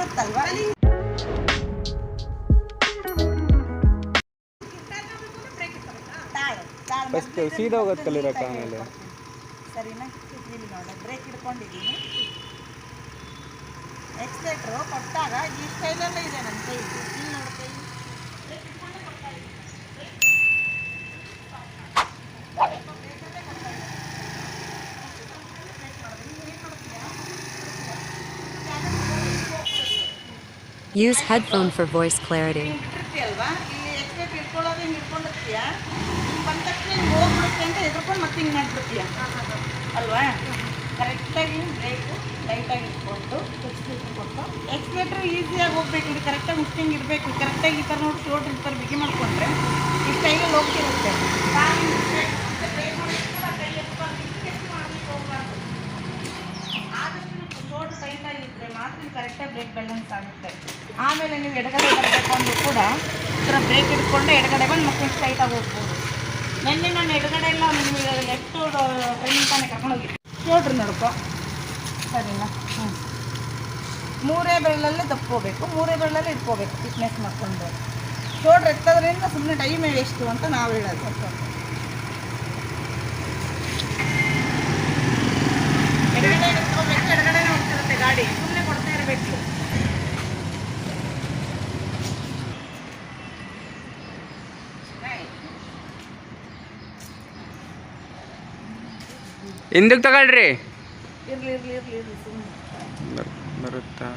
ಬರುತ್ತಲ್ವಾ? First ಸೀದಾ ಹೋಗೋದು ಕಲಿರಕ್ಕ ಆಮೇಲೆ ಸರಿನಾ? ಇಲ್ಲಿ ನೋಡಿ ಬ್ರೇಕ್ ಹಿಡ್ಕೊಂಡಿದ್ದೀನಿ. ಎಕ್ಸ್ಲೇಟ್ರು ಕೊಟ್ಟಾಗ ಈ ಸ್ಟೈಲಲ್ಲೇ ಇದೆ ನನ್ನ ಕೈ. ಇಲ್ಲಿ ನೋಡಿ ಕೈ ಬ್ರೇಕ್ ಹಿಡ್ಕೊಂಡೆ ಕೊಡ್ತಾ ಇದ್ದೀನಿ. Use headphone for voice clarity. ಅಲ್ವಾ ಇಲ್ಲಿ ಎಕ್ಸ್ಲೇಟ್ ಹಿಡ್ಕೊಳ್ಳೋದು ಹಿಂಗೆ ಹಿಡ್ಕೊಂಡಿರ್ತೀಯ, ಹಿಂಗೆ ಬಂದ ತಕ್ಷಣ ಹಿಂಗೆ ಹೋಗ್ಬಿಡುತ್ತೆ ಅಂತ ಹೆದರ್ಕೊಂಡು ಮತ್ತೆ ಹಿಂಗೆ ಮಾಡ್ಬಿಡ್ತೀಯ ಅಲ್ವಾ? ಕರೆಕ್ಟಾಗಿ ಬ್ರೇಕು ಲೈಟಾಗಿ ಇಟ್ಕೊಂಡು ಎಕ್ಸ್ಲೇಟ್ರ್ ಈಸಿಯಾಗಿ ಹೋಗ್ಬೇಕು. ಇದು ಕರೆಕ್ಟಾಗಿ ಮುಷ್ಟಿಂಗ್ ಇರಬೇಕು. ಕರೆಕ್ಟಾಗಿ ಈ ಥರ ನೋಡಿ ಶೋಲ್ಡ್ರ್ ಈ ಥರ ಬಿಗಿ ಮಾಡಿಕೊಂಡ್ರೆ ಈ ಸ್ಟೈಲಲ್ಲಿ ಹೋಗ್ತಿರುತ್ತೆ. ಆದಷ್ಟು ಶೋಲ್ಡ್ರ್ ಟೈಟಾಗಿದ್ದರೆ ಮಾತ್ರ ಕರೆಕ್ಟಾಗಿ ಬ್ರೇಕ್ ಬ್ಯಾಲೆನ್ಸ್ ಆಗುತ್ತೆ. ಆಮೇಲೆ ನೀವು ಎಡಗಡೆ ಬರಬೇಕು ಅಂದರೂ ಕೂಡ ಈ ಥರ ಬ್ರೇಕ್ ಹಿಡ್ಕೊಂಡು ಎಡಗಡೆ ಬಂದು ಮತ್ತೆ ಸ್ಟ್ರೈಟಾಗಿ ಹೋಗ್ಬೋದು. ನೆನ್ನೆ ನಾನು ಎಡಗಡೆ ಎಲ್ಲ ನಿಮಗೆ ಲೆಫ್ಟು ಟ್ರೈನಿಂಗ್ ತಾನೇ ಕರ್ಕೊಂಡೋಗಿದ್ದೆ. ಶೋಲ್ಡ್ರ್ ನೋಡ್ಕೊ ಸರಿನಾ? ಮೂರೇ ಬೆರಳಲ್ಲೇ ತಪ್ಕೋಬೇಕು, ಮೂರೇ ಬೆರಳಲ್ಲೇ ಇಟ್ಕೋಬೇಕು ಫಿಟ್ನೆಸ್ ಮಾಡಿಕೊಂಡು. ಶೋಲ್ಡ್ರ್ ಎತ್ತೋದ್ರಿಂದ ಸುಮ್ಮನೆ ಟೈಮೇ ವೇಸ್ಟು ಅಂತ ನಾವು ಹೇಳೋದು. ಎಡಗಡೆ ಇಟ್ಕೋಬೇಕು, ಎಡಗಡೆನೇ ಹೋಗ್ತಿರುತ್ತೆ ಗಾಡಿ, ಸುಮ್ಮನೆ ಕೊಡ್ತಾ ಇರಬೇಕು. ಹಿಂದಕ್ಕೆ ತಗೊಳ್ರಿ. ಇರ್ಲಿ ಇರ್ಲಿ ಇರ್ಲಿ ಇರ್ಲಿ ಸುಮ್ಮನೆ ಬರುತ್ತಾ?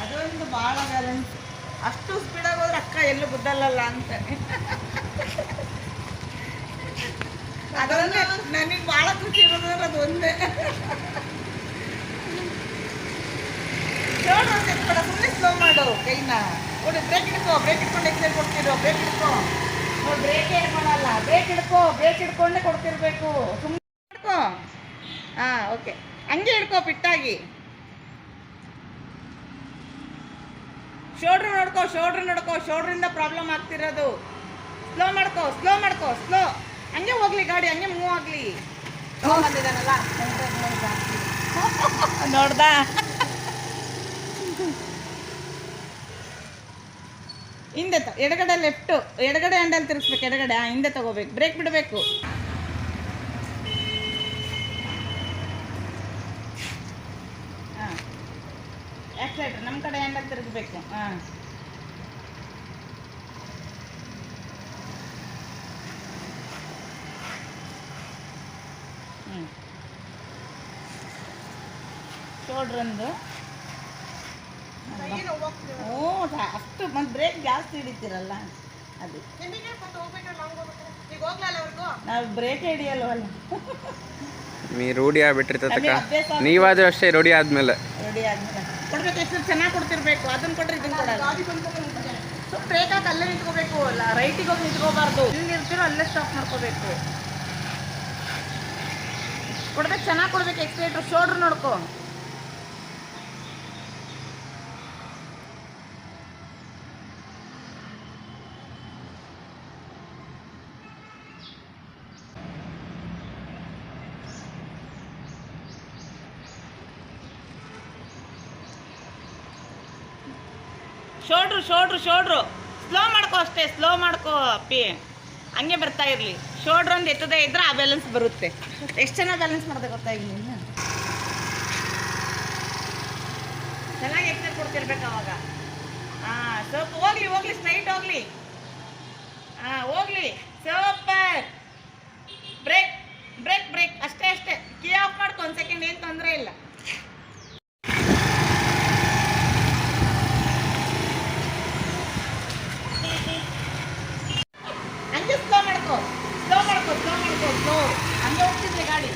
ಅದೊಂದು ಭಾಳ ಬ್ಯಾಲೆನ್ಸ್. ಅಷ್ಟು ಸ್ಪೀಡಾಗಿ ಹೋದ್ರೆ ಅಕ್ಕ ಎಲ್ಲೂ ಗುದ್ದಲ್ಲ ಅಂತ ಅದೊಂದೇ ನನಗೆ ಭಾಳ ಖುಷಿ ಇರೋದಂದ್ರೆ ಅದು ಒಂದೇ. ಸುಮ್ಮನೆ ಸ್ಲೋ ಮಾಡು ಕೈನ. ನೋಡಿ ಬ್ರೇಕ್ ಹಿಡ್ಕೋ, ಬ್ರೇಕ್ ಹಿಡ್ಕೊಂಡು ಎಕ್ಸೈಲ್ ಕೊಡ್ತಿರೋ. ಬ್ರೇಕ್ ಹಿಡ್ಕೋ ನೋಡಿ, ಬ್ರೇಕೇ ಹಿಡ್ಕೊಳಲ್ಲ. Break ಹಿಡ್ಕೋ, break ಹಿಡ್ಕೊಂಡೇ ಕೊಡ್ತಿರ್ಬೇಕು. ಸುಮ್ಮನೆ ಹಿಡ್ಕೋ. ಹಾಂ ಓಕೆ, ಹಂಗೆ ಹಿಡ್ಕೋ ಫಿಟ್ಟಾಗಿ. ಶೋಲ್ಡ್ರ್ ನೋಡ್ಕೋ, ಶೋಲ್ಡ್ರ್ ನೋಡ್ಕೋ. ಶೋಲ್ಡ್ರಿಂದ ಪ್ರಾಬ್ಲಮ್ ಆಗ್ತಿರೋದು. ಸ್ಲೋ ಮಾಡ್ಕೋ, ಸ್ಲೋ ಮಾಡ್ಕೋ, ಸ್ಲೋ. ಹಂಗೆ ಹೋಗ್ಲಿ ಗಾಡಿ, ಹಂಗೆ ಮೂವ್ ಆಗಲಿ. ಬಂದಿದ್ದಾನಲ್ಲ ನೋಡ್ದ? ಹಿಂದೆ ಎಡಗಡೆ ಲೆಫ್ಟು, ಎಡಗಡೆ ಹ್ಯಾಂಡಲ್ ತಿರ್ಸ್ಬೇಕು. ಎಡಗಡೆ ಹಿಂದೆ ತಗೋಬೇಕು, ಬ್ರೇಕ್ ಬಿಡಬೇಕು. ಹಾಂ ಆಕ್ಸಿಲೇಟರ್ ನಮ್ಮ ಕಡೆ ಹ್ಯಾಂಡಲ್ ತಿರುಗಬೇಕು. ಹಾಂ ಶೋಲ್ಡ್ರಂದು ಅಷ್ಟು ಮತ್ತು ಬ್ರೇಕ್ ಜಾಸ್ತಿ ಹಿಡಿತೀರಲ್ಲ ಅದು. ನಾವು ಬ್ರೇಕ್ ಹಿಡಿಯಲ್ವಲ್ಲ. ರೂಢಿ ಆಗ್ಬಿಟ್ಟಿರ್ತಕ್ಕ. ನೀವಾದ್ರೂ ಅಷ್ಟೇ ರೂಢಿ ಆದ್ಮೇಲೆ ಕೊಡ್ಬೇಕು. ಎಷ್ಟು ಚೆನ್ನಾಗಿ ಕೊಡ್ತಿರ್ಬೇಕು. ಅದನ್ನ ಕೊಟ್ರೆ ಇದನ್ನ ಕೊಡಲ್ಲ. ಸೊ ಬ್ರೇಕ್ ಹಾಕಿ ಅಲ್ಲೇ ನಿಂತ್ಕೋಬೇಕು. ಅಲ್ಲ ರೈಟಿಗೆ ಹೋಗಿ ನಿಂತ್ಕೋಬಾರ್ದು. ಇಲ್ಲಿ ಇರ್ತೀರೋ ಅಲ್ಲೇ ಸ್ಟಾಪ್ ಮಾಡ್ಕೋಬೇಕು. ಕೊಡ್ಬೇಕು, ಚೆನ್ನಾಗಿ ಕೊಡ್ಬೇಕು. ಎಕ್ಸ್ಲೇಟ್ರ್ ಶೋಲ್ಡ್ರ್ ನೋಡ್ಕೋ. ಶೋಲ್ಡ್ರು ಶೋಲ್ಡ್ರು ಶೋಲ್ಡ್ರು ಸ್ಲೋ ಮಾಡ್ಕೋ ಅಷ್ಟೇ. ಸ್ಲೋ ಮಾಡ್ಕೋ ಅಪ್ಪಿ, ಹಂಗೆ ಬರ್ತಾ ಇರಲಿ. ಶೋಲ್ಡ್ರ್ ಒಂದು ಎತ್ತದೇ ಇದ್ರೆ ಆ ಬ್ಯಾಲೆನ್ಸ್ ಬರುತ್ತೆ. ಎಷ್ಟು ಚೆನ್ನಾಗಿ ಬ್ಯಾಲೆನ್ಸ್ ಮಾಡಿದೆ ಗೊತ್ತಾ ಈಗ ನೀನು. ಚೆನ್ನಾಗಿ ಎಕ್ಸೈಸ್ ಕೊಡ್ತಿರ್ಬೇಕು ಅವಾಗ. ಹಾಂ ಸ್ವಲ್ಪ ಹೋಗ್ಲಿ ಹೋಗ್ಲಿ, ಸ್ಟ್ರೈಟ್ ಹೋಗ್ಲಿ. ಹಾಂ ಹೋಗ್ಲಿ, ಸೂಪರ್. ಬ್ರೇಕ್ ಬ್ರೇಕ್ ಬ್ರೇಕ್ ಅಷ್ಟೇ ಅಷ್ಟೇ. ಕೀ ಆಫ್ ಮಾಡ್ಕೊ ಒಂದು ಸೆಕೆಂಡ್. ಮಾಡ್ಕೋ ಸ್ಲೋ ಮಾಡ್ಕೋ ಸ್ಲೋ ಹಂಗೆ ಹೋಗ್ತಿದ್ರೆ ಗಾಡಿ